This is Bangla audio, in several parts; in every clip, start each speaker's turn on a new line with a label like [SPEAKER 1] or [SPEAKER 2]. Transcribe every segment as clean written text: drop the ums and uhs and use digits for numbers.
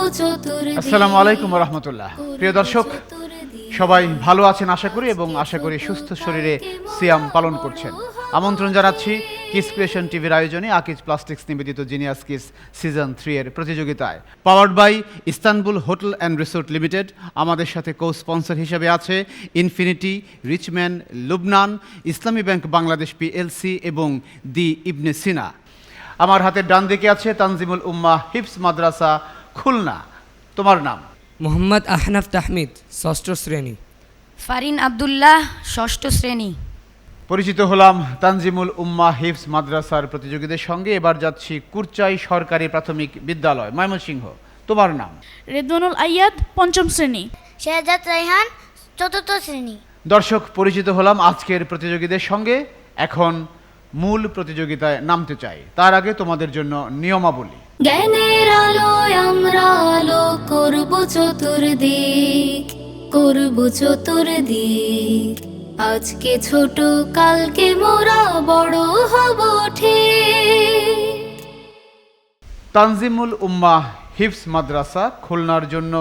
[SPEAKER 1] আসসালামু আলাইকুম ওয়া রাহমাতুল্লাহ। প্রিয় দর্শক, সবাই ভালো আছেন আশা করি, এবং আশা করি সুস্থ শরীরে সিয়াম পালন করছেন। আমন্ত্রণ জানাচ্ছি কিস ক্রিয়েশন টিভির আয়োজনে আকিজ প্লাস্টিক্স নিবেদিত জিনিয়াস কিস সিজন 3 এর প্রতিযোগিতায়। Powered by Istanbul hotel and resort limited. আমাদের সাথে কো স্পন্সর হিসেবে আছে infinity, Richman, Lubnan, Islami Bank Bangladesh PLC এবং দি ইবনে সিনা। আমার হাতের ডান দিকে আছে তানজিমুল উম্মাহ হিফজ মাদ্রাসা খুলনা। তোমার নাম?
[SPEAKER 2] মোহাম্মদ আহনাফ তাহমিদ, ষষ্ঠ শ্রেণী।
[SPEAKER 3] ফারিন আব্দুল্লাহ, ষষ্ঠ শ্রেণী।
[SPEAKER 1] পরিচিত হলাম তানজিমুল উম্মাহ হিফজ মাদ্রাসার প্রতিযোগীদের সঙ্গে। এবার যাচ্ছি কুরচাই সরকারি প্রাথমিক বিদ্যালয়, ময়মনসিংহ। তোমার নাম?
[SPEAKER 4] রেদওয়ানুল আয়াদ, পঞ্চম শ্রেণী।
[SPEAKER 5] শেহজাদ রায়হান, চতুর্থ শ্রেণী।
[SPEAKER 1] দর্শক, পরিচিত হলাম আজকের প্রতিযোগীদের সঙ্গে। এখন মূল প্রতিযোগিতায় নামতে চাই, তার আগে তোমাদের জন্য নিয়মাবলী।
[SPEAKER 6] জ্ঞানের আলোয় আমরা আলো করব চতুর্দিক, করব চতুর্দিক। আজকে ছোট, কালকে মোরা বড় হব ঠিক।
[SPEAKER 1] তানজিমুল উম্মাহ হিফজ মাদ্রাসা খুলনার জন্য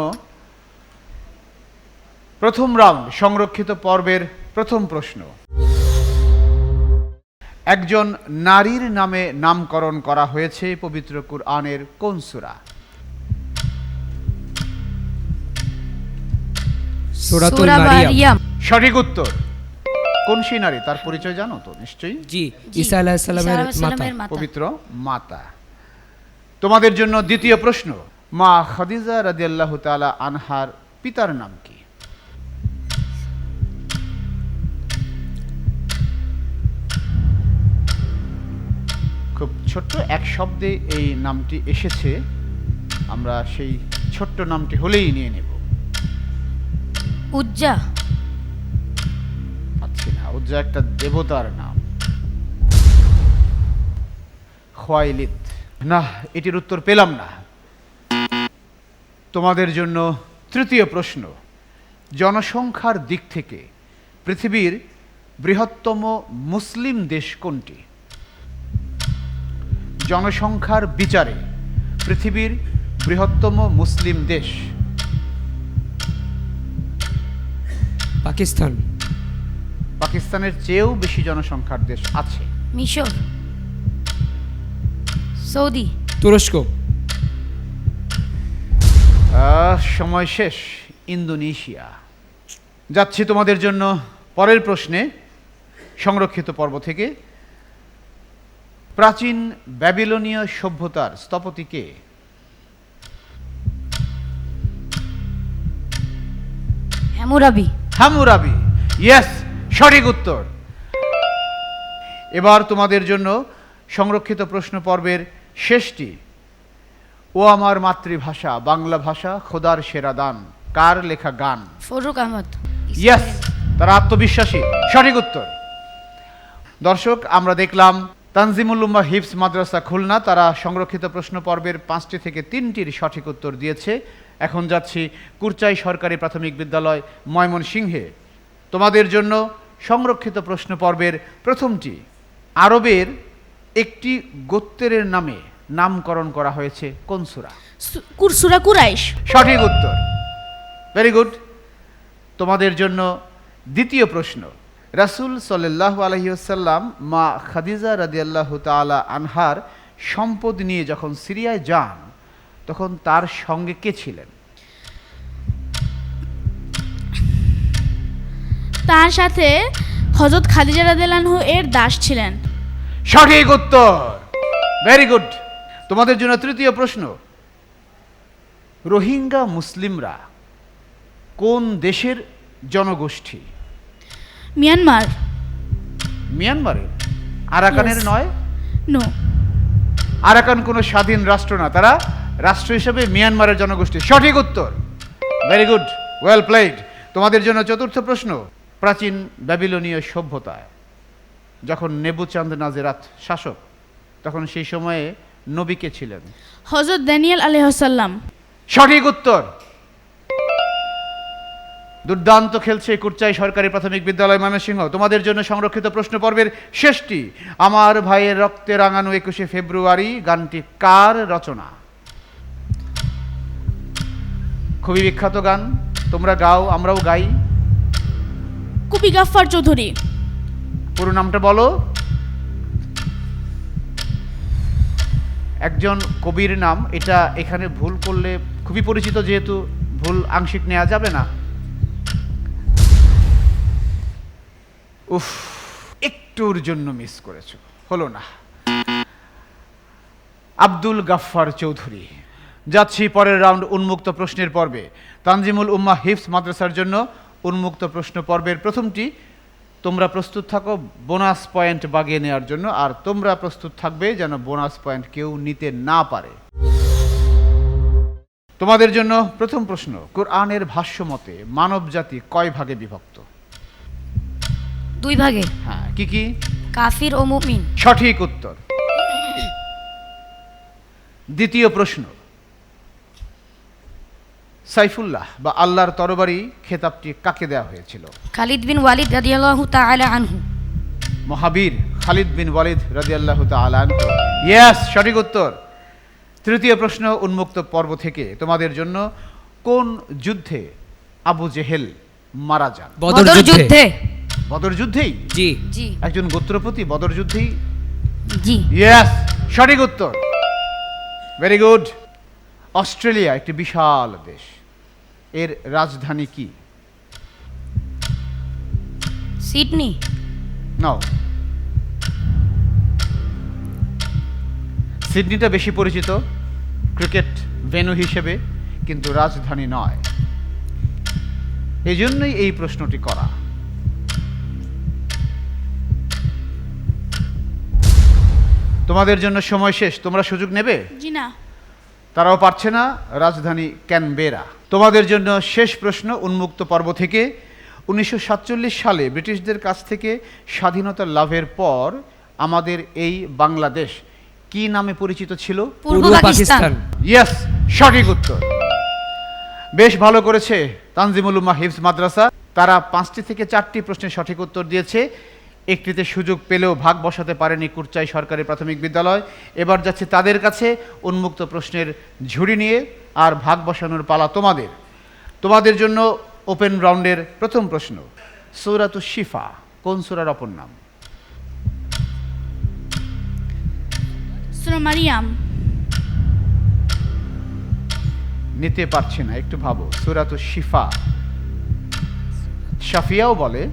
[SPEAKER 1] প্রথম রাউন্ড সংরক্ষিত পর্বের প্রথম প্রশ্ন। একজন নারীর নামে নামকরণ করা হয়েছে পবিত্র কুরআনের কোন সূরা?
[SPEAKER 2] সূরাতুল
[SPEAKER 3] সূরা
[SPEAKER 2] মারিয়াম।
[SPEAKER 3] মারিয়াম।
[SPEAKER 1] সঠিক উত্তর। কোন সেই নারী, তার পরিচয় জানো তো নিশ্চয়ই?
[SPEAKER 2] জি, ঈসা আলাইহিস সালামের
[SPEAKER 3] ঈসা
[SPEAKER 2] মাতা।
[SPEAKER 3] আলাইহিস মাতা।
[SPEAKER 1] পবিত্র মাতা। তোমাদের জন্য দ্বিতীয় প্রশ্ন। মা খাদিজা রাদিয়াল্লাহু তাআলা আনহার পিতার নাম কি? খুব ছোট্ট এক শব্দে এই নামটি এসেছে, আমরা সেই ছোট্ট নামটি হলেই নিয়ে নেব।
[SPEAKER 3] উজ্জা।
[SPEAKER 1] পাচ্ছি না। উজ্জা একটা দেবতার নাম। খোয়াইলিদ, না, এটির উত্তর পেলাম না। তোমাদের জন্য তৃতীয় প্রশ্ন। জনসংখ্যার দিক থেকে পৃথিবীর বৃহত্তম মুসলিম দেশ কোনটি? জনসংখ্যার বিচারে পৃথিবীর বৃহত্তম মুসলিম দেশ।
[SPEAKER 2] পাকিস্তান।
[SPEAKER 1] পাকিস্তানের চেয়েও বেশি জনসংখ্যার দেশ আছে।
[SPEAKER 3] মিশর। সৌদি।
[SPEAKER 2] তুরস্ক।
[SPEAKER 1] সময় শেষ। ইন্দোনেশিয়া। যাচ্ছি তোমাদের জন্য পরের প্রশ্নে সংরক্ষিত পর্ব থেকে। প্রাচীন ব্যাবিলনীয় সভ্যতার স্থপতি কে?
[SPEAKER 3] হ্যামুরাবি।
[SPEAKER 1] হামুরাবি। ইয়েস, সঠিক উত্তর। এবার তোমাদের জন্য সংরক্ষিত প্রশ্ন পর্বের শেষটি। ও আমার মাতৃভাষা বাংলা ভাষা, খোদার সেরা দান, কার লেখা গান?
[SPEAKER 3] ফরুক আহমদ।
[SPEAKER 1] ইয়েস, তারা আত্মবিশ্বাসী। সঠিক উত্তর। দর্শক, আমরা দেখলাম তানজিমুল উম্মাহ হিফজ মাদ্রাসা খুলনা, তারা সংরক্ষিত প্রশ্ন পর্বের 5টি থেকে 3টির সঠিক উত্তর দিয়েছে। এখন যাচ্ছি কুরচাই সরকারি প্রাথমিক বিদ্যালয় ময়মনসিংহে। তোমাদের জন্য সংরক্ষিত প্রশ্ন পর্বের প্রথমটি। আরবের একটি গোত্রের নামে নামকরণ করা হয়েছে কোন সূরা?
[SPEAKER 4] সূরা কুরাইশ।
[SPEAKER 1] সঠিক উত্তর। Very good. তোমাদের জন্য দ্বিতীয় প্রশ্ন। রাসূল সাল্লাল্লাহু আলাইহি ওয়াসাল্লাম মা খাদিজা রাদিয়াল্লাহু তাআলা আনহার সম্পদ নিয়ে যখন সিরিয়ায় যান, তখন তার সঙ্গে কে ছিলেন?
[SPEAKER 4] তার সাথে হযরত খাদিজা রাদিয়াল্লাহু আনহা এর দাস ছিলেন।
[SPEAKER 1] সঠিক উত্তর। Very good. তোমাদের জন্য তৃতীয় প্রশ্ন। রোহিঙ্গা মুসলিমরা কোন দেশের জনগোষ্ঠী?
[SPEAKER 4] মিয়ানমার।
[SPEAKER 1] মিয়ানমারের? আরাকানের?
[SPEAKER 4] Yes.
[SPEAKER 1] নয়।
[SPEAKER 4] নো।
[SPEAKER 1] আরাকান কোনো স্বাধীন রাষ্ট্র না, তারা রাষ্ট্র হিসেবে মিয়ানমারের জনগোষ্ঠী। সঠিক উত্তর। Very good, well played. তোমাদের জন্য চতুর্থ প্রশ্ন। প্রাচীন ব্যাবিলনীয় সভ্যতায় যখন নেবুচাঁদ-নাজেরাত শাসক, তখন সেই সময়ে নবী কে ছিলেন?
[SPEAKER 4] হযরত দানিয়েল আলাইহিস সালাম।
[SPEAKER 1] সঠিক উত্তর। দুর্দান্ত খেলছে কুরচাই সরকারি প্রাথমিক বিদ্যালয় ময়মনসিংহ। তোমাদের জন্য সংরক্ষিত প্রশ্ন পর্বের শেষটি। আমার ভাইয়ের রক্তে রাঙানো 21শে ফেব্রুয়ারি গানটি কার রচনা? খুবই বিখ্যাত গান, তোমরা গাও আমরাও গাই।
[SPEAKER 4] কবি গাফফার চৌধুরী।
[SPEAKER 1] পুরো নামটা বলো। একজন কবির নাম, এটা এখানে ভুল করলে খুবই পরিচিত, যেহেতু ভুল আংশিক নেওয়া যাবে না। উফ, একটুর জন্য মিস করেছো, হলো না। আব্দুল গাফফার চৌধুরী। যাচ্ছি পরের রাউন্ড, উন্মুক্ত প্রশ্নের পর্বে। তানজিমুল উম্মাহ হিফজ মাদ্রাসার জন্য উন্মুক্ত প্রশ্ন পর্বের প্রথমটি। তোমরা প্রস্তুত থাকো বোনাস পয়েন্ট বাগিয়ে নেওয়ার জন্য, আর তোমরা প্রস্তুত থাকবে যেন বোনাস পয়েন্ট কেউ নিতে না পারে। তোমাদের জন্য প্রথম প্রশ্ন, কোরআনের ভাষ্য মতে মানব জাতি কয় ভাগে বিভক্ত?
[SPEAKER 3] 2 ভাগে।
[SPEAKER 1] হ্যাঁ, কি কি?
[SPEAKER 3] কাফির ও মুমিন।
[SPEAKER 1] সঠিক উত্তর। দ্বিতীয় প্রশ্ন, সাইফুল্লাহ বা আল্লাহর তরবারি খেতাবটি কাকে দেওয়া হয়েছিল?
[SPEAKER 3] খালিদ বিন ওয়ালিদ রাদিয়াল্লাহু তাআলা আনহু।
[SPEAKER 1] মহাবীর খালিদ বিন ওয়ালিদ রাদিয়াল্লাহু তাআলা আনহু। ইয়েস, সঠিক উত্তর। তৃতীয় প্রশ্ন, উন্মুক্ত পর্ব থেকে তোমাদের জন্য, কোন যুদ্ধে আবু জেহেল মারা যান?
[SPEAKER 2] বদর
[SPEAKER 3] বদর
[SPEAKER 2] যুদ্ধে।
[SPEAKER 3] যুদ্ধে।
[SPEAKER 1] বদর যুদ্ধেই?
[SPEAKER 2] জি।
[SPEAKER 3] জি
[SPEAKER 1] একজন গোত্রপতি বদর যুদ্ধেই?
[SPEAKER 3] জি।
[SPEAKER 1] ইয়েস, সঠিক উত্তর। Very good. অস্ট্রেলিয়া একটি বিশাল দেশ, এর রাজধানী কি?
[SPEAKER 3] সিডনি।
[SPEAKER 1] নাও, সিডনিটা বেশি পরিচিত ক্রিকেট ভেন্যু হিসেবে, কিন্তু রাজধানী নয়। এই জন্যই এই প্রশ্নটি করা। তোমাদের জন্য সময় শেষ, তোমরা সুযোগ নেবে?
[SPEAKER 4] জি না।
[SPEAKER 1] তারাও পারছে না। রাজধানী ক্যানবেরা। তোমাদের জন্য শেষ প্রশ্ন, উন্মুক্ত পর্ব থেকে। 1947 সালে ব্রিটিশদের কাছ থেকে স্বাধীনতা লাভের পর আমাদের এই বাংলাদেশ কি নামে পরিচিত ছিল?
[SPEAKER 3] পূর্ব পাকিস্তান।
[SPEAKER 1] ইয়েস, সঠিক উত্তর। বেশ ভালো করেছে তানজিমুল উম্মাহ হিফজ মাদ্রাসা। তারা 5টি থেকে 4টি প্রশ্নের সঠিক উত্তর দিয়েছে। একটিতে সুযোগ পেলেও ভাগ বসাতে পারেনি কুরচাই সরকারি প্রাথমিক বিদ্যালয়। এবার যাচ্ছে তাদের কাছে উন্মুক্ত প্রশ্নের ঝুড়ি নিয়ে, আর ভাগ বসানোর পালা তোমাদের। তোমাদের জন্য ওপেন রাউন্ডের প্রথম প্রশ্ন, সূরাতুশ শিফা কোন সূরার অপর নাম?
[SPEAKER 4] সূরা মারিয়াম।
[SPEAKER 1] নিতে পারছে না, একটু ভাবো। সূরাতুশ শিফা, শাফিয়াও বলে।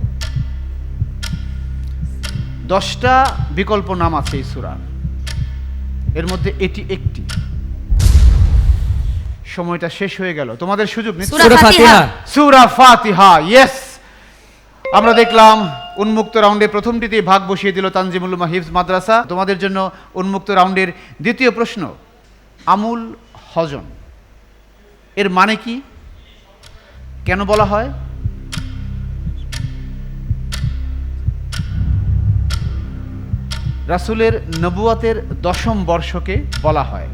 [SPEAKER 1] 10টা বিকল্প নাম আছে এই সূরার, এর মধ্যে এটি একটি। সময়টা শেষ হয়ে গেল, তোমাদের সুযোগ নিচ্ছে।
[SPEAKER 3] সূরা ফাতিহা।
[SPEAKER 1] সূরা ফাতিহা, ইয়েস। আমরা দেখলাম উন্মুক্ত রাউন্ডে প্রথমটিতেই ভাগ বসিয়ে দিল তানজিমুল উম্মাহ হিফজ মাদ্রাসা। তোমাদের জন্য উন্মুক্ত রাউন্ডের দ্বিতীয় প্রশ্ন, আমুল হজন এর মানে কি, কেন বলা হয়? রাসূলের নবুয়াতের 10ম বর্ষকে বলা হয়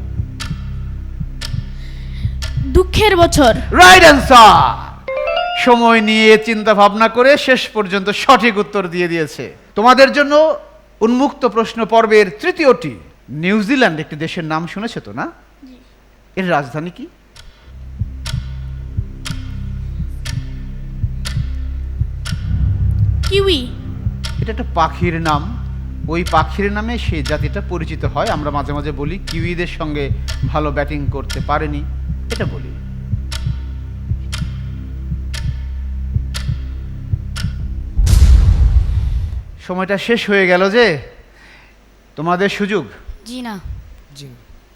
[SPEAKER 4] দুঃখের বছর।
[SPEAKER 1] Right answer. সময় নিয়ে চিন্তা ভাবনা করে শেষ পর্যন্ত সঠিক উত্তর দিয়ে দিয়েছে। তোমাদের জন্য উন্মুক্ত প্রশ্ন পর্বের তৃতীয়টি, নিউজিল্যান্ড একটি দেশের নাম শুনেছে তো না? এর রাজধানী কি?
[SPEAKER 4] কিউই।
[SPEAKER 1] এটা একটা পাখির নাম। ওই পাখির নামে সেই জাতিটা পরিচিত হয়। আমরা মাঝে মাঝে বলি কিউইদের সঙ্গে ভালো ব্যাটিং করতে পারেনি, এটা বলি। সময়টা শেষ হয়ে গেল যে, তোমাদের সুযোগ।
[SPEAKER 3] জি না।
[SPEAKER 2] জি।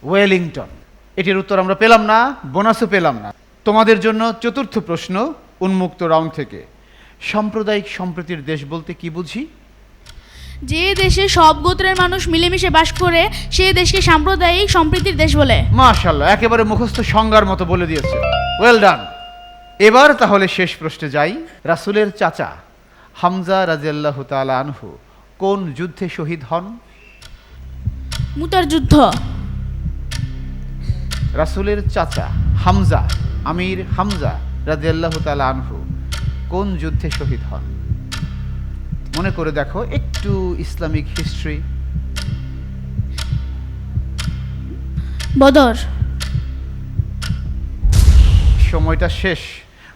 [SPEAKER 1] ওয়েলিংটন, এটির উত্তর আমরা পেলাম না, বোনাসও পেলাম না। তোমাদের জন্য চতুর্থ প্রশ্ন উন্মুক্ত রাউন্ড থেকে, সাম্প্রদায়িক সম্প্রীতির দেশ বলতে কি বুঝি?
[SPEAKER 4] যে দেশে সব গোত্রের মানুষ মিলেমিশে বাস করে সেই দেশকে সাম্প্রদায়িক সম্প্রীতির দেশ বলে।
[SPEAKER 1] মাশাআল্লাহ, একেবারে মুখস্থ সংজ্ঞার মতো বলে দিয়েছে। Well done. এবার তাহলে শেষ প্রশ্নে যাই। রাসূলের চাচা হামজা রাদিয়াল্লাহু তাআলা আনহু কোন যুদ্ধে শহীদ হন?
[SPEAKER 4] মুতার যুদ্ধ।
[SPEAKER 1] রাসূলের চাচা হামজা, আমির হামজা রাদিয়াল্লাহু তাআলা আনহু কোন যুদ্ধে শহীদ হন? মনে করে দেখো একটু ইসলামিক হিস্ট্রি।
[SPEAKER 4] বদর।
[SPEAKER 1] সময়টা শেষ,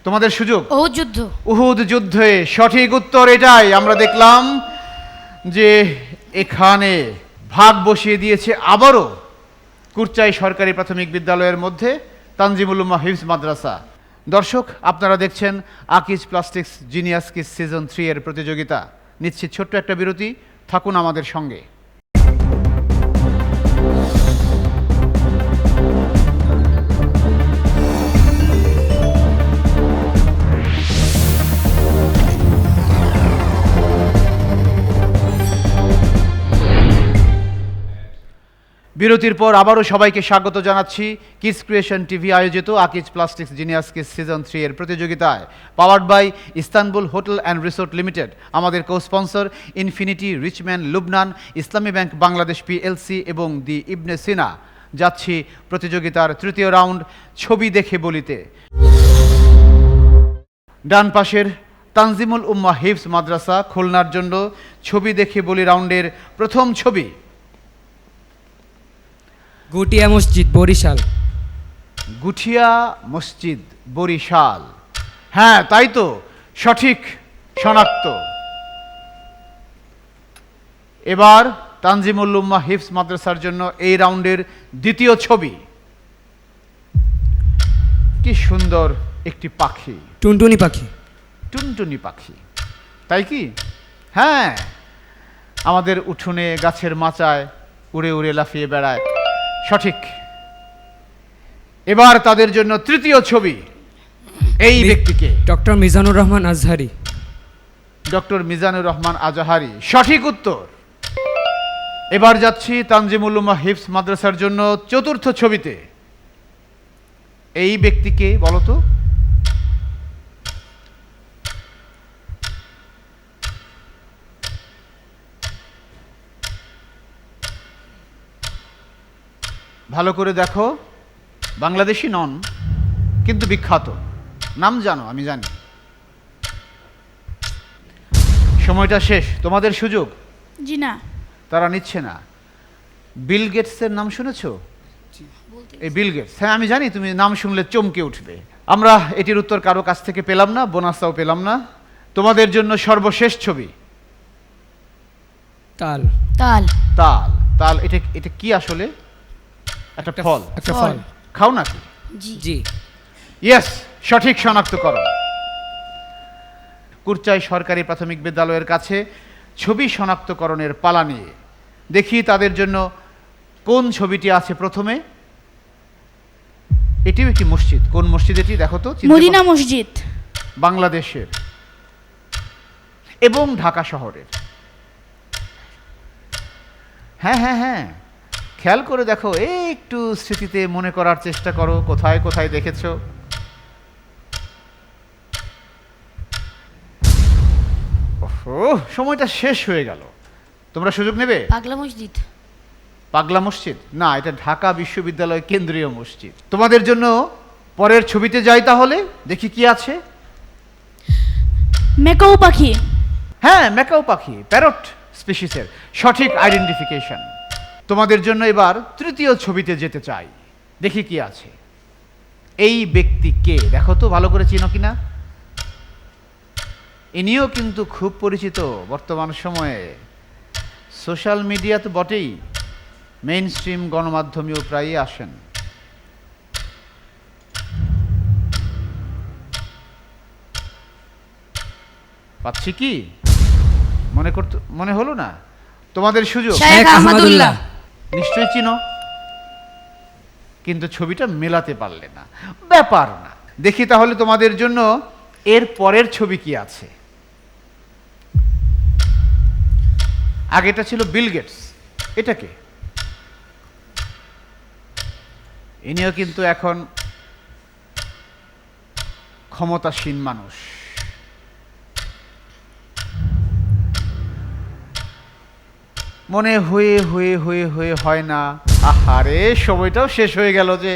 [SPEAKER 1] তোমাদের সুযোগ।
[SPEAKER 3] ও যুদ্ধ।
[SPEAKER 1] উহুদ যুদ্ধে সঠিক উত্তর এটাই। আমরা দেখলাম যে এখানে ভাগ বসিয়ে দিয়েছে আবারও কুরচাই সরকারি প্রাথমিক বিদ্যালয়ের মধ্যে তানজিমুল উম্মাহ হিফজ মাদ্রাসা। দর্শক, আপনারা দেখছেন Akij plastics genius kids season 3 এর প্রতিযোগিতা। নিচ্ছি ছোট্ট একটা বিরতি, থাকুন আমাদের সঙ্গে। বিরতির পর আবারও সবাইকে স্বাগত জানাচ্ছি কিডস ক্রিয়েশন টিভি আয়োজিত Akij plastics genius kids season 3 এর প্রতিযোগিতায়, powered by Istanbul hotel and resort limited. আমাদের co sponsor Infinity, Richman, Lubnan, Islami Bank Bangladesh PLC এবং দি ইবনে সিনা। যাচ্ছি প্রতিযোগিতার তৃতীয় রাউন্ড, ছবি দেখে বলিতে। ডান পাশের তানজিমুল উম্মাহ হিফজ মাদ্রাসা খুলনার জন্য ছবি দেখে বলি রাউন্ডের প্রথম ছবি।
[SPEAKER 2] গুটিয়া মসজিদ, বরিশাল।
[SPEAKER 1] গুঠিয়া মসজিদ, বরিশাল। হ্যাঁ, তাই তো, সঠিক শনাক্ত। এবার তানজিমুল উম্মাহ হিফজ মাদ্রাসার জন্য এই রাউন্ডের দ্বিতীয় ছবি। কি সুন্দর একটি পাখি,
[SPEAKER 2] টুনটুনি পাখি।
[SPEAKER 1] টুনটুনি পাখি, তাই কি? হ্যাঁ, আমাদের উঠোনে গাছের মাচায় উড়ে উড়ে লাফিয়ে বেড়ায়। সঠিক। এবার তাদের জন্য তৃতীয় ছবি। এই ব্যক্তিকে
[SPEAKER 2] ডক্টর মিজানুর রহমান আজহারি।
[SPEAKER 1] ডক্টর মিজানুর রহমান আজহারি, সঠিক উত্তর। এবার যাচ্ছি তানজিমুল উম্মাহ হিফজ মাদ্রাসার জন্য চতুর্থ ছবিতে। এই ব্যক্তিকে বলো তো? ভালো করে দেখো, বাংলাদেশি নন কিন্তু বিখ্যাত, নাম জানো, আমি জানি। সময়টা শেষ, তোমাদের সুযোগ।
[SPEAKER 4] জি না।
[SPEAKER 1] তারা নিচ্ছে না। বিল গেটসের নাম শুনেছো? এই বিল গেটস, হ্যাঁ আমি জানি তুমি নাম শুনলে চমকে উঠবে। আমরা এটির উত্তর কারো কাছ থেকে পেলাম না, বোনাসটাও পেলাম না। তোমাদের জন্য সর্বশেষ ছবি।
[SPEAKER 2] তাল।
[SPEAKER 3] তাল।
[SPEAKER 1] তাল। তাল, এটা এটা কি আসলে? একটা ফল।
[SPEAKER 2] একটা ফল।
[SPEAKER 1] খাও নাকি?
[SPEAKER 3] জি।
[SPEAKER 2] জি।
[SPEAKER 1] ইয়েস, সঠিক শনাক্তকরণ। কুরচাই সরকারি প্রাথমিক বিদ্যালয়ের কাছে ছবি শনাক্তকরণের পালা নিয়ে দেখি তাদের জন্য কোন ছবিটি আছে প্রথমে। এটিও একটি মসজিদ। কোন মসজিদ এটি দেখো তো?
[SPEAKER 4] মদিনা মসজিদ,
[SPEAKER 1] বাংলাদেশের এবং ঢাকা শহরের। হ্যাঁ হ্যাঁ হ্যাঁ, খেয়াল করে দেখো, একটু স্মৃতিতে মনে করার চেষ্টা করো কোথায় কোথায় দেখেছো। ওহো, সময়টা শেষ হয়ে গেল। তোমরা সুযোগ নেবে?
[SPEAKER 3] পাগলা মসজিদ।
[SPEAKER 1] পাগলা মসজিদ না, এটা ঢাকা বিশ্ববিদ্যালয় কেন্দ্রীয় মসজিদ। তোমাদের জন্য পরের ছবিতে যাই তাহলে, দেখি কি আছে।
[SPEAKER 4] মেকাও পাখি।
[SPEAKER 1] হ্যাঁ, ম্যাকাও পাখি, প্যারট স্পিসিসের সঠিক আইডেন্টিফিকেশন। তোমাদের জন্য এবার তৃতীয় ছবিতে যেতে চাই, দেখি কি আছে। এই ব্যক্তি কে দেখো তো, ভালো করে চিনো কিনা। ইনিও কিন্তু খুব পরিচিত বর্তমান সময়ে, সোশ্যাল মিডিয়া তো বটেই, মেইন স্ট্রিম গণমাধ্যমেও প্রায়ই আসেন। পাচ্ছি কি? মনে হলো না? তোমাদের সুযোগ।
[SPEAKER 3] শেখ আহমদুল্লাহ।
[SPEAKER 1] নিশ্চয়ই চিনো, কিন্তু ছবিটা মেলাতে পারলে না, ব্যাপার না। দেখি তাহলে তোমাদের জন্য এর পরের ছবি কি আছে। আগেটা ছিল বিল গেটস, এটাকে ইনিও কিন্তু এখন ক্ষমতাসীন মানুষ। মনে হয়ে হয়ে হয়ে হয়ে হয় না। আহারে, সময়টাও শেষ হয়ে গেল যে।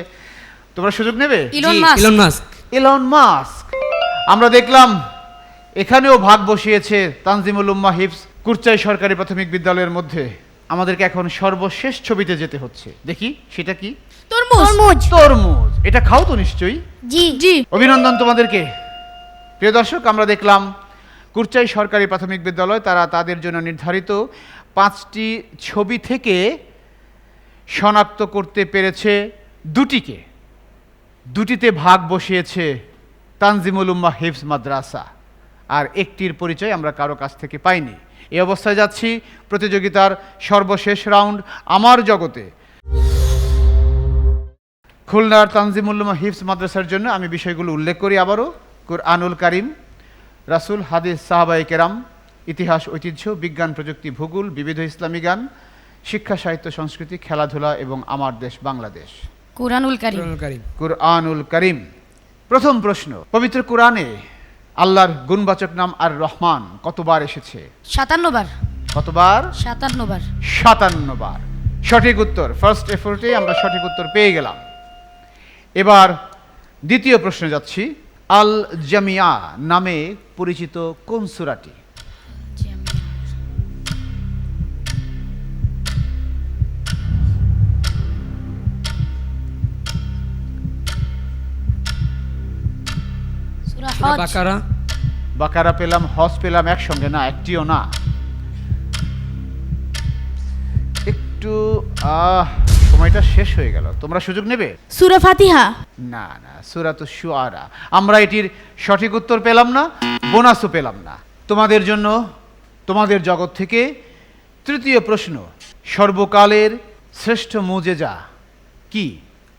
[SPEAKER 1] তোমরা সুযোগ নেবে?
[SPEAKER 3] Elon
[SPEAKER 2] ji,
[SPEAKER 3] Musk.
[SPEAKER 2] Elon Musk.
[SPEAKER 1] Elon Musk. আমরা দেখলাম এখানেও ভাগ বসিয়েছে তানজিমুল উম্মাহ হিফজ কুরচাই সরকারি প্রাথমিক বিদ্যালয়ের মধ্যে। আমাদেরকে এখন সর্বশেষ ছবিতে যেতে হচ্ছে, দেখি সেটা কি।
[SPEAKER 4] তরমুজ।
[SPEAKER 1] তরমুজ, এটা খাও তো নিশ্চয়ই।
[SPEAKER 5] জি
[SPEAKER 4] জি।
[SPEAKER 1] অভিনন্দন তোমাদেরকে। প্রিয় দর্শক, আমরা দেখলাম কুরচাই সরকারি প্রাথমিক বিদ্যালয় তারা তাদের জন্য নির্ধারিত 5টি ছবি থেকে শনাক্ত করতে পেরেছে দুটিকে। দুটিতে ভাগ বসিয়েছে তানজিমুল উম্মাহ হিফজ মাদ্রাসা, আর একটির পরিচয় আমরা কারো কাছ থেকে পাইনি। এই অবস্থায় যাচ্ছি প্রতিযোগিতার সর্বশেষ রাউন্ড আমার জগতে। খুলনার তানজিমুল উম্মাহ হিফজ মাদ্রাসার জন্য আমি বিষয়গুলো উল্লেখ করি আবারও। কুরআনুল কারীম, রাসূল, হাদিস, সাহাবায়ে কেরাম, ইতিহাস, ঐতিহ্য, বিজ্ঞান, প্রযুক্তি, ভূগোল, বিবিধ ইসলামী গান, শিক্ষা, সাহিত্য, সংস্কৃতি, খেলাধুলা এবং আমার দেশ বাংলাদেশ।
[SPEAKER 3] কুরআনুল কারীম।
[SPEAKER 2] কোরআনুল কারীম।
[SPEAKER 1] কুরআনুল কারীম। প্রথম প্রশ্ন, পবিত্র কোরআনে আল্লাহর গুণবাচক নাম আর রহমান কতবার এসেছে?
[SPEAKER 3] 57 বার।
[SPEAKER 1] কতবার?
[SPEAKER 3] 57 বার।
[SPEAKER 1] 57 বার। সঠিক উত্তর। ফার্স্ট এফোর্টে আমরা সঠিক উত্তর পেয়ে গেলাম। এবার দ্বিতীয় প্রশ্নে যাচ্ছি। আল জামিয়া নামে পরিচিত কোন সূরাটি?
[SPEAKER 3] সূরা
[SPEAKER 2] সূরা
[SPEAKER 3] হজ।
[SPEAKER 2] বাকারা।
[SPEAKER 1] বাকারা পেলাম, হজ পেলাম, একসঙ্গে না, একটিও না। একটু সময়টা শেষ হয়ে গেল, তোমরা সুযোগ নেবে?
[SPEAKER 4] সূরা ফাতিহা।
[SPEAKER 1] না না, সূরাতুশ শুআরা। আমরা এটির সঠিক উত্তর পেলাম না, বোনাসও পেলাম না। তোমাদের জন্য তোমাদের জগৎ থেকে তৃতীয় প্রশ্ন, সর্বকালের শ্রেষ্ঠ মুজেজা কি?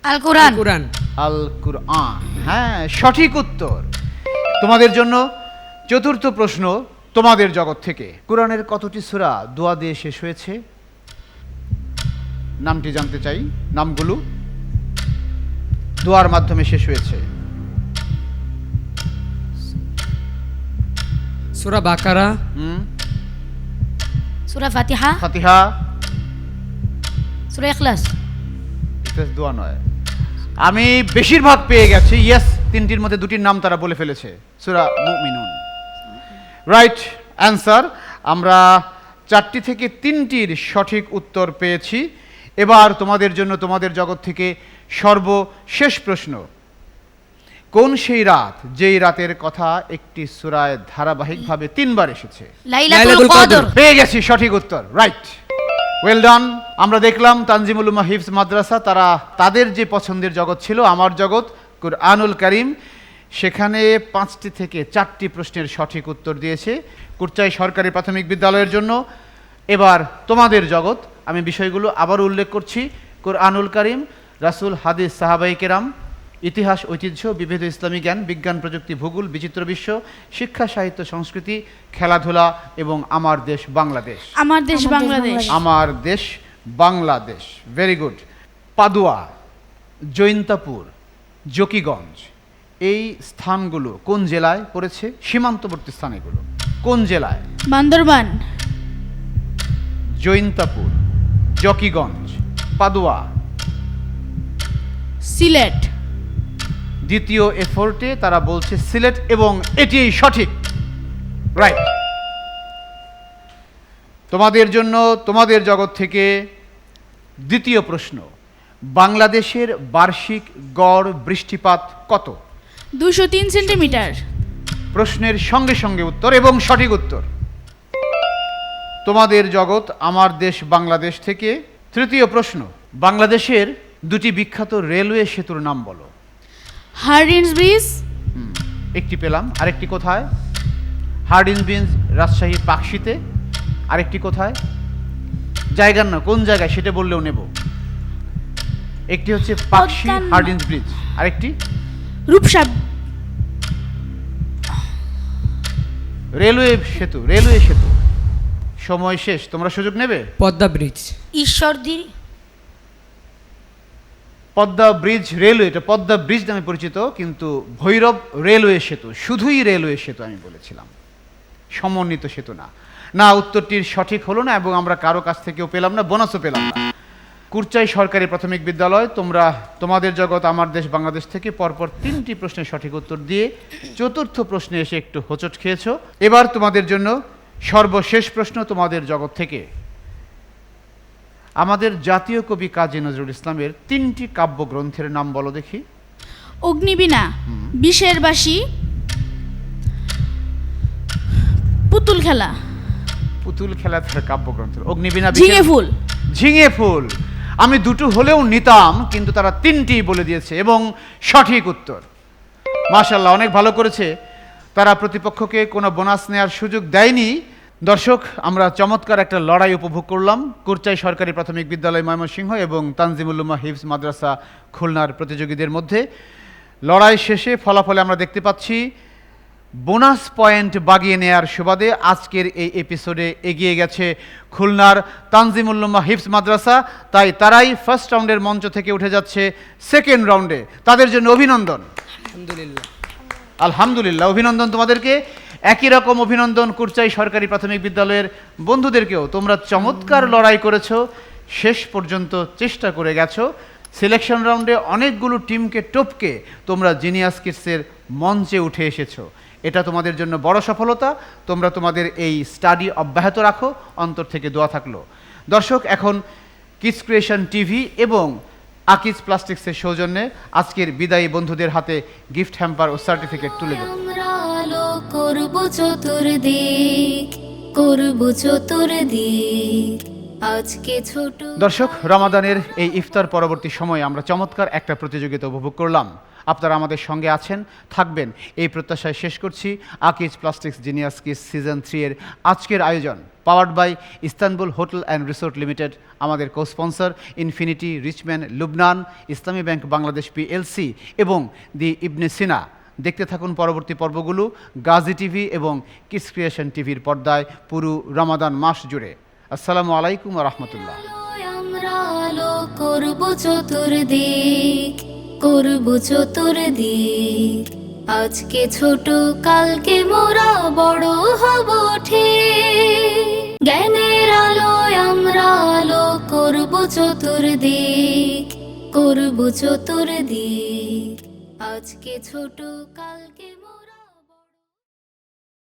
[SPEAKER 3] আল কোরআন।
[SPEAKER 2] কোরআন।
[SPEAKER 1] আল কুরআন। হ্যাঁ, সঠিক উত্তর। তোমাদের জন্য চতুর্থ প্রশ্ন তোমাদের জগৎ থেকে। কোরআনের কতটি সূরা দোয়া দিয়ে শেষ হয়েছে? নামটি জানতে চাই, নামগুলো দোয়ার মাধ্যমে শেষ হয়েছে।
[SPEAKER 2] সূরা বাকারা।
[SPEAKER 3] সূরা ফাতিহা।
[SPEAKER 1] ফাতিহা।
[SPEAKER 3] সূরা ইখলাস।
[SPEAKER 1] এটা দোয়া নয়। আমি বেশিরভাগ পেয়ে গেছি। ইয়েস, তিনটির মধ্যে দুটির নাম তারা বলে ফেলেছে। সূরা মুমিনুন। Right answer. আমরা 4টি থেকে 3টির সঠিক উত্তর পেয়েছি। এবার তোমাদের জন্য তোমাদের জগৎ থেকে সর্বশেষ প্রশ্ন, কোন সেই রাত যেই রাতের কথা একটি সূরায় ধারাবাহিকভাবে 3 বার এসেছে?
[SPEAKER 3] লাইলাতুল
[SPEAKER 2] লাইলাতুল
[SPEAKER 3] কদর।
[SPEAKER 2] কদর।
[SPEAKER 1] পেয়ে গেছি সঠিক উত্তর। Right, well done. আমরা দেখলাম তানজিমুল উম্মাহ হিফজ মাদ্রাসা তারা তাদের যে পছন্দের জগৎ ছিল আমার জগৎ কুরআনুল কারীম, সেখানে 5টি থেকে 4টি প্রশ্নের সঠিক উত্তর দিয়েছে কুরচাই সরকারি প্রাথমিক বিদ্যালয়ের জন্য। এবার তোমাদের জগৎ, আমি বিষয়গুলো আবার উল্লেখ করছি। কুরআনুল কারীম, রাসূল, হাদিস, সাহাবায়ে কেরাম, ইতিহাস, ঐতিহ্য, বিবিধ ইসলামী জ্ঞান, বিজ্ঞান, প্রযুক্তি, ভূগোল, বিচিত্র বিশ্ব, শিক্ষা, সাহিত্য, সংস্কৃতি, খেলাধুলা এবং আমার দেশ বাংলাদেশ।
[SPEAKER 4] আমার দেশ বাংলাদেশ।
[SPEAKER 1] আমার দেশ Bangladesh. Very good. Padua, Jaintapur, Zakiganj, এই স্থানগুলো কোন জেলায় পড়েছে? সীমান্তবর্তী স্থান এগুলো কোন জেলায়?
[SPEAKER 4] বান্দরবান।
[SPEAKER 1] জৈন্তাপুর, জকিগঞ্জ, পাদুয়া।
[SPEAKER 4] সিলেট।
[SPEAKER 1] দ্বিতীয় এফোর্টে তারা বলছে সিলেট এবং এটিই সঠিক। রাইট। তোমাদের জন্য তোমাদের জগৎ থেকে দ্বিতীয় প্রশ্ন, বাংলাদেশের বার্ষিক গড় বৃষ্টিপাত কত?
[SPEAKER 4] 203 সেন্টিমিটার।
[SPEAKER 1] প্রশ্নের সঙ্গে সঙ্গে উত্তর এবং সঠিক উত্তর। তোমাদের জগৎ আমার দেশ বাংলাদেশ থেকে তৃতীয় প্রশ্ন, বাংলাদেশের দুটি বিখ্যাত রেলওয়ে সেতুর নাম বলো।
[SPEAKER 4] Hardinge bridge.
[SPEAKER 1] একটি পেলাম, আরেকটি কোথায়? হার্ডিঞ্জ ব্রিজ রাজশাহীর পাকশিতে, আরেকটি কোথায়? জায়গার না, কোন জায়গায় সেটা বললেও নেব। একটি হচ্ছে পাকশি হার্ডিঞ্জ ব্রিজ, আরেকটি
[SPEAKER 4] রূপসা।
[SPEAKER 1] রেলওয়ে সেতু। রেলওয়ে সেতু। সময় শেষ, তোমরা সুযোগ নেবে?
[SPEAKER 2] Padma bridge.
[SPEAKER 3] Ishwardi.
[SPEAKER 1] Padma bridge railway, এটা পদ্মা ব্রিজ নামে পরিচিত, কিন্তু ভৈরব রেলওয়ে সেতু, শুধুই রেলওয়ে সেতু আমি বলেছিলাম, সমন্বিত সেতু না। না, উত্তরটির সঠিক হলো না এবং আমরা কারো কাছ থেকেও পেলাম না, বোনাসও পেলাম না। কুরচাই সরকারি প্রাথমিক বিদ্যালয়, তোমরা তোমাদের জগৎ আমার দেশ বাংলাদেশ থেকে পরপর 3টি প্রশ্নের সঠিক উত্তর দিয়ে চতুর্থ প্রশ্নে এসে একটু হোঁচট খেয়েছো। এবার তোমাদের জন্য সর্বশেষ প্রশ্ন তোমাদের জগৎ থেকে। আমাদের জাতীয় কবি কাজী নজরুল ইসলামের 3টি কাব্যগ্রন্থের নাম বলো দেখি।
[SPEAKER 4] অগ্নিবীণা, বিষের বাসি, পুতুল খেলা,
[SPEAKER 1] পুতুল খেলা তার কাব্যগ্রন্থের। অগ্নিবীণা,
[SPEAKER 4] ঝিঙে ফুল।
[SPEAKER 1] ঝিঙে ফুল। আমি দুটো হলেও নিতাম, কিন্তু তারা 3টি বলে দিয়েছে এবং সঠিক উত্তর। মাশাআল্লাহ, অনেক ভালো করেছে। তারা প্রতিপক্ষকে কোনো বোনাস নেওয়ার সুযোগ দেয়নি। দর্শক, আমরা চমৎকার একটা লড়াই উপভোগ করলাম কুরচাই সরকারি প্রাথমিক বিদ্যালয় ময়মনসিংহ এবং তানজিমুল উম্মাহ হিফজ মাদ্রাসা খুলনার প্রতিযোগীদের মধ্যে। লড়াই শেষে ফলাফলে আমরা দেখতে পাচ্ছি বোনাস পয়েন্ট বাগিয়ে নেয়ার সুবাদে আজকের এই এপিসোডে এগিয়ে গেছে খুলনার তানজিমুল উম্মাহ হিফজ মাদ্রাসা। তাই তারাই ফার্স্ট রাউন্ডের মঞ্চ থেকে উঠে যাচ্ছে সেকেন্ড রাউন্ডে। তাদের জন্য অভিনন্দন।
[SPEAKER 2] আলহামদুলিল্লাহ।
[SPEAKER 1] আলহামদুলিল্লাহ, অভিনন্দন তোমাদেরকে। একই রকম অভিনন্দন কুরচাই সরকারি প্রাথমিক বিদ্যালয়ের বন্ধুদেরকেও। তোমরা চমৎকার লড়াই করেছো, শেষ পর্যন্ত চেষ্টা করে গেছো। সিলেকশন রাউন্ডে অনেকগুলো টিমকে টপকে তোমরা জিনিয়াস কিডসের মঞ্চে উঠে এসেছো। এটা তোমাদের জন্য বড় সফলতা। তোমরা তোমাদের এই স্টাডি অব্যাহত রাখো, অন্তর থেকে দোয়া থাকলো। দর্শক, এখন কিডস ক্রিয়েশন টিভি এবং আকিজ প্লাস্টিক্সের সৌজন্যে আজকের বিদায়ী বন্ধুদের হাতে গিফট হ্যাম্পার ও সার্টিফিকেট তুলে দেব।
[SPEAKER 6] আমরা আলো করব চতুর্দিক, করব চতুর্দিক, আজকে ছোট।
[SPEAKER 1] দর্শক, রমাদানের এই ইফতার পরবর্তী সময়ে আমরা চমৎকার একটা প্রতিযোগিতা উপভোগ করলাম। আপনারা আমাদের সঙ্গে আছেন, থাকবেন এই প্রত্যাশায় শেষ করছি Akij plastics genius kids season 3 এর আজকের আয়োজন। Powered by Istanbul hotel and resort limited, আমাদের co sponsor Infinity, Richman, Lubnan, Islami Bank Bangladesh PLC এবং দি ইবনে সিনা। দেখতে থাকুন পরবর্তী পর্বগুলো গাজী টিভি এবং কিডস ক্রিয়েশন টিভির পর্দায় পুরো রমাদান মাস জুড়ে। আসসালামু আলাইকুম ওয়া রাহমাতুল্লাহ।
[SPEAKER 6] আমরা আলো করব চতুর্দিক, করব চতুর্দিক, আজকে ছোট কালকে মোরা বড় হব ঠিক। জ্ঞানের আলোয় আমরা আলো করব চতুর্দিক, করব চতুর্দিক, আজকে ছোট কালকে